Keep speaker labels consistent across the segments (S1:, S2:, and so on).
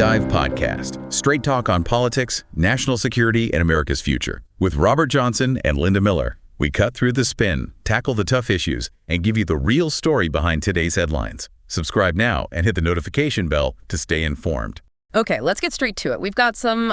S1: Dive Podcast, straight talk on politics, national security, and America's future. With Robert Johnson and Linda Miller, we cut through the spin, tackle the tough issues, and give you the real story behind today's headlines. Subscribe now and hit the notification bell to stay informed.
S2: Okay, let's get straight to it. We've got some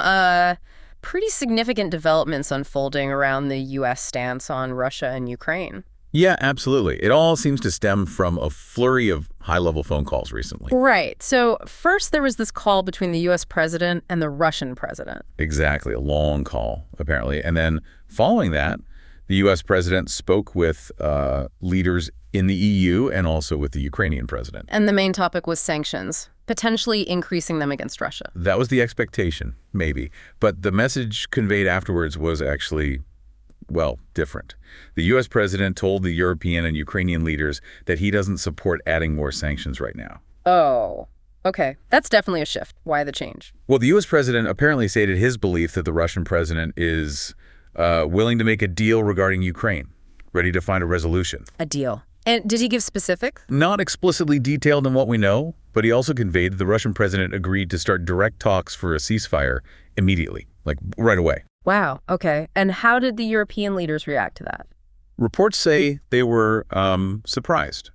S2: pretty significant developments unfolding around the U.S. stance on Russia and Ukraine.
S1: Yeah, absolutely. It all seems to stem from a flurry of high-level phone calls recently.
S2: Right. So first there was this call between the U.S. president and the Russian president.
S1: Exactly. A long call, apparently. And then following that, the U.S. president spoke with leaders in the EU and also with the Ukrainian president.
S2: And the main topic was sanctions, potentially increasing them against Russia.
S1: That was the expectation, maybe. But the message conveyed afterwards was actually, well, different. The U.S. president told the European and Ukrainian leaders that he doesn't support adding more sanctions right now.
S2: Oh, okay. That's definitely a shift. Why the change?
S1: Well, the U.S. president apparently stated his belief that the Russian president is willing to make a deal regarding Ukraine, ready to find a resolution.
S2: A deal. And did he give specifics?
S1: Not explicitly detailed in what we know, but he also conveyed that the Russian president agreed to start direct talks for a ceasefire immediately, like right away.
S2: Wow, okay. And how did the European leaders react to that?
S1: Reports say they were surprised,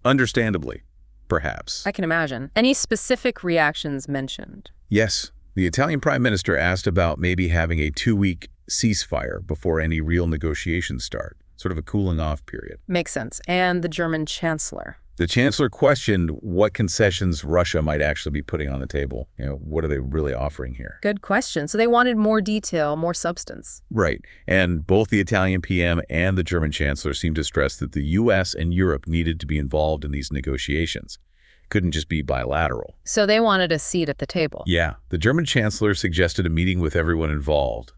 S1: understandably, perhaps.
S2: I can imagine. Any specific reactions mentioned?
S1: Yes. The Italian prime minister asked about maybe having a 2-week ceasefire before any real negotiations start, sort of a cooling off period.
S2: Makes sense. And the German chancellor?
S1: The chancellor questioned what concessions Russia might actually be putting on the table. You know, what are they really offering here?
S2: Good question. So they wanted more detail, more substance.
S1: Right. And both the Italian PM and the German chancellor seemed to stress that the U.S. and Europe needed to be involved in these negotiations. It couldn't just be bilateral.
S2: So they wanted a seat at the table.
S1: Yeah. The German chancellor suggested a meeting with everyone involved.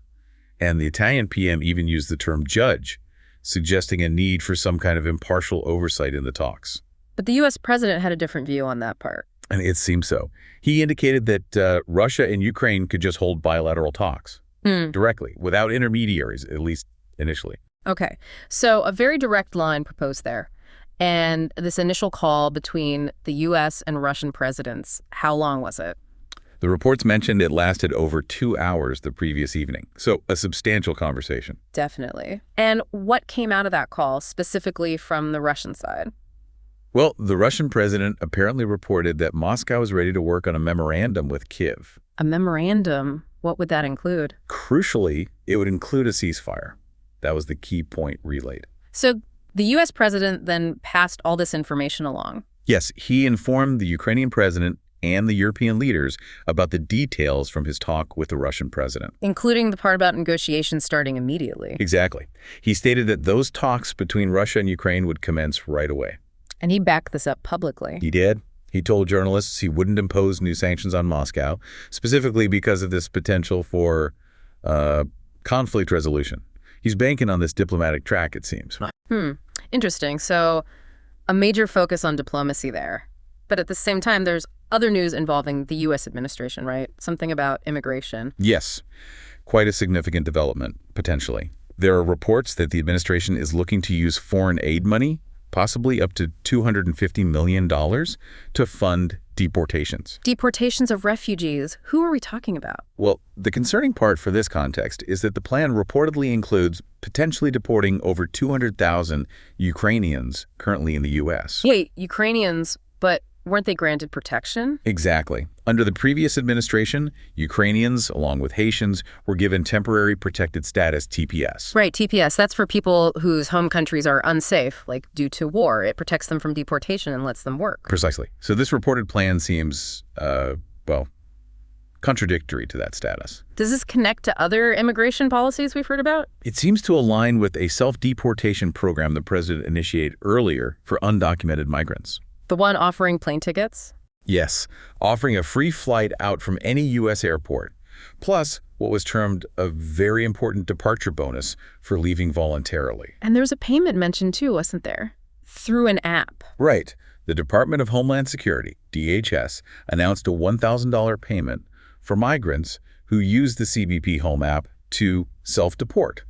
S1: And the Italian PM even used the term judge, suggesting a need for some kind of impartial oversight in the talks.
S2: But the U.S. president had a different view on that part.
S1: And it seems so. He indicated that Russia and Ukraine could just hold bilateral talks directly, without intermediaries, at least initially.
S2: Okay. So a very direct line proposed there. And this initial call between the U.S. and Russian presidents, how long was it?
S1: The reports mentioned it lasted over 2 hours the previous evening. So a substantial conversation.
S2: Definitely. And what came out of that call, specifically from the Russian side?
S1: Well, the Russian president apparently reported that Moscow is ready to work on a memorandum with Kyiv.
S2: A memorandum? What would that include?
S1: Crucially, it would include a ceasefire. That was the key point relayed.
S2: So the U.S. president then passed all this information along?
S1: Yes, he informed the Ukrainian president and the European leaders about the details from his talk with the Russian president.
S2: Including the part about negotiations starting immediately.
S1: Exactly. He stated that those talks between Russia and Ukraine would commence right away.
S2: And he backed this up publicly.
S1: He did. He told journalists he wouldn't impose new sanctions on Moscow, specifically because of this potential for conflict resolution. He's banking on this diplomatic track, it seems.
S2: Interesting. So a major focus on diplomacy there. But at the same time, there's other news involving the U.S. administration, right? Something about immigration.
S1: Yes. Quite a significant development, potentially. There are reports that the administration is looking to use foreign aid money, possibly up to $250 million, to fund deportations.
S2: Deportations of refugees. Who are we talking about?
S1: Well, the concerning part for this context is that the plan reportedly includes potentially deporting over 200,000 Ukrainians currently in the U.S.
S2: Wait, Ukrainians, but weren't they granted protection?
S1: Exactly. Under the previous administration, Ukrainians, along with Haitians, were given temporary protected status, TPS.
S2: Right, TPS. That's for people whose home countries are unsafe, like due to war. It protects them from deportation and lets them work.
S1: Precisely. So this reported plan seems, well, contradictory to that status.
S2: Does this connect to other immigration policies we've heard about?
S1: It seems to align with a self-deportation program the president initiated earlier for undocumented migrants.
S2: The one offering plane tickets?
S1: Yes, offering a free flight out from any U.S. airport, plus what was termed a very important departure bonus for leaving voluntarily.
S2: And there's a payment mentioned too, wasn't there? Through an app.
S1: Right. The Department of Homeland Security, DHS, announced a $1,000 payment for migrants who use the CBP Home app to self-deport.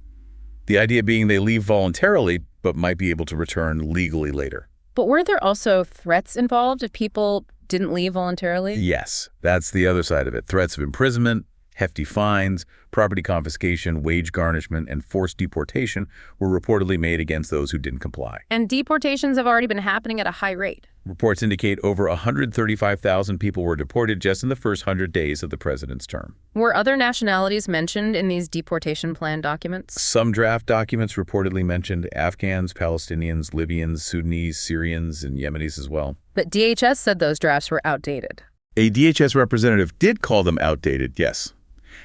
S1: The idea being they leave voluntarily, but might be able to return legally later.
S2: But were there also threats involved if people didn't leave voluntarily?
S1: Yes, that's the other side of it. Threats of imprisonment, hefty fines, property confiscation, wage garnishment, and forced deportation were reportedly made against those who didn't comply.
S2: And deportations have already been happening at a high rate.
S1: Reports indicate over 135,000 people were deported just in the first 100 days of the president's term.
S2: Were other nationalities mentioned in these deportation plan documents?
S1: Some draft documents reportedly mentioned Afghans, Palestinians, Libyans, Sudanese, Syrians, and Yemenis as well.
S2: But DHS said those drafts were outdated.
S1: A DHS representative did call them outdated, yes.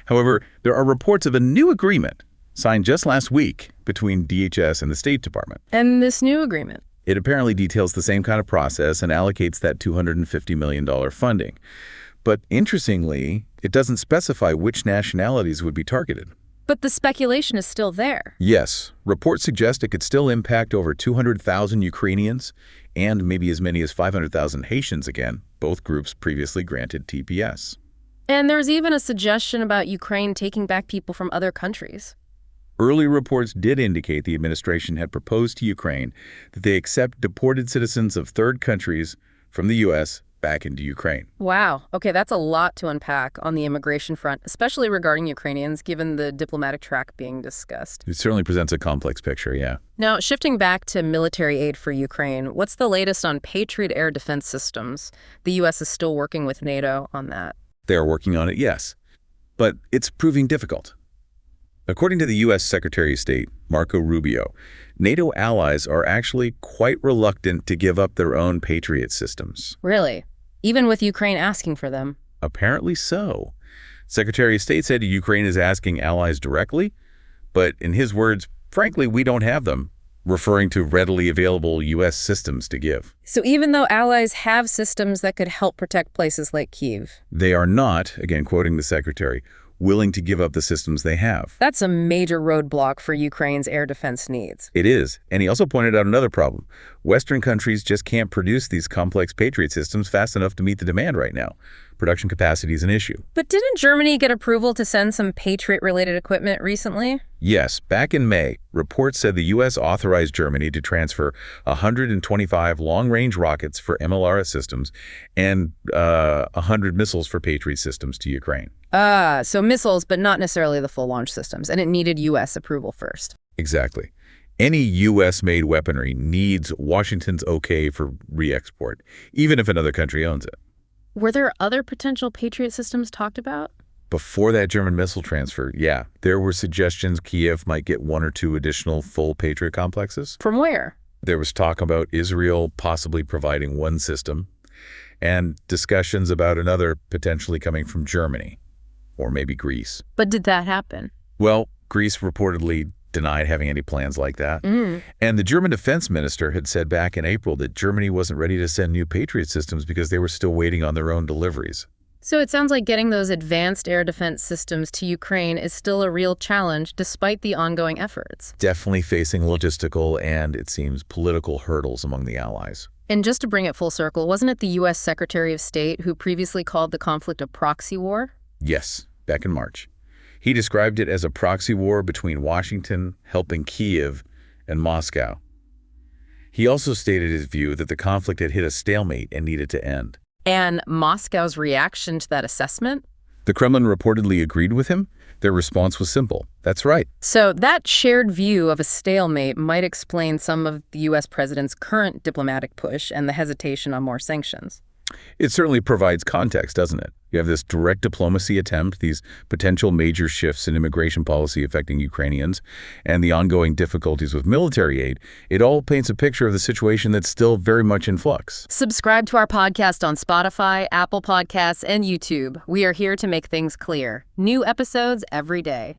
S1: However, there are reports of a new agreement signed just last week between DHS and the State Department.
S2: And this new agreement?
S1: It apparently details the same kind of process and allocates that $250 million funding. But interestingly, it doesn't specify which nationalities would be targeted.
S2: But the speculation is still there.
S1: Yes, reports suggest it could still impact over 200,000 Ukrainians and maybe as many as 500,000 Haitians again, both groups previously granted TPS.
S2: And there's even a suggestion about Ukraine taking back people from other countries.
S1: Early reports did indicate the administration had proposed to Ukraine that they accept deported citizens of third countries from the U.S. back into Ukraine.
S2: Wow. Okay, that's a lot to unpack on the immigration front, especially regarding Ukrainians, given the diplomatic track being discussed.
S1: It certainly presents a complex picture, yeah.
S2: Now, shifting back to military aid for Ukraine, what's the latest on Patriot air defense systems? The U.S. is still working with NATO on that.
S1: They are working on it, yes. But it's proving difficult. According to the U.S. Secretary of State, Marco Rubio, NATO allies are actually quite reluctant to give up their own Patriot systems.
S2: Really? Even with Ukraine asking for them?
S1: Apparently so. Secretary of State said Ukraine is asking allies directly, but in his words, frankly, we don't have them, referring to readily available U.S. systems to give.
S2: So even though allies have systems that could help protect places like Kyiv,
S1: they are not, again quoting the secretary, willing to give up the systems they have.
S2: That's a major roadblock for Ukraine's air defense needs.
S1: It is. And he also pointed out another problem. Western countries just can't produce these complex Patriot systems fast enough to meet the demand right now. Production capacity is an issue.
S2: But didn't Germany get approval to send some Patriot-related equipment recently?
S1: Yes. Back in May, reports said the U.S. authorized Germany to transfer 125 long-range rockets for MLRS systems and 100 missiles for Patriot systems to Ukraine.
S2: So missiles, but not necessarily the full launch systems, and it needed U.S. approval first.
S1: Exactly. Any U.S.-made weaponry needs Washington's okay for re-export, even if another country owns it.
S2: Were there other potential Patriot systems talked about?
S1: Before that German missile transfer, yeah, there were suggestions Kyiv might get 1 or 2 additional full Patriot complexes.
S2: From where?
S1: There was talk about Israel possibly providing 1 system, and discussions about another potentially coming from Germany, or maybe Greece.
S2: But did that happen?
S1: Well, Greece reportedly denied having any plans like that. And the German defense minister had said back in April that Germany wasn't ready to send new Patriot systems because they were still waiting on their own deliveries.
S2: So it sounds like getting those advanced air defense systems to Ukraine is still a real challenge despite the ongoing efforts.
S1: Definitely facing logistical and, it seems, political hurdles among the allies.
S2: And just to bring it full circle, wasn't it the U.S. Secretary of State who previously called the conflict a proxy war?
S1: Yes, back in March. He described it as a proxy war between Washington helping Kyiv and Moscow. He also stated his view that the conflict had hit a stalemate and needed to end.
S2: And Moscow's reaction to that assessment?
S1: The Kremlin reportedly agreed with him. Their response was simple. That's right.
S2: So that shared view of a stalemate might explain some of the U.S. president's current diplomatic push and the hesitation on more sanctions.
S1: It certainly provides context, doesn't it? You have this direct diplomacy attempt, these potential major shifts in immigration policy affecting Ukrainians, and the ongoing difficulties with military aid. It all paints a picture of the situation that's still very much in flux.
S2: Subscribe to our podcast on Spotify, Apple Podcasts, and YouTube. We are here to make things clear. New episodes every day.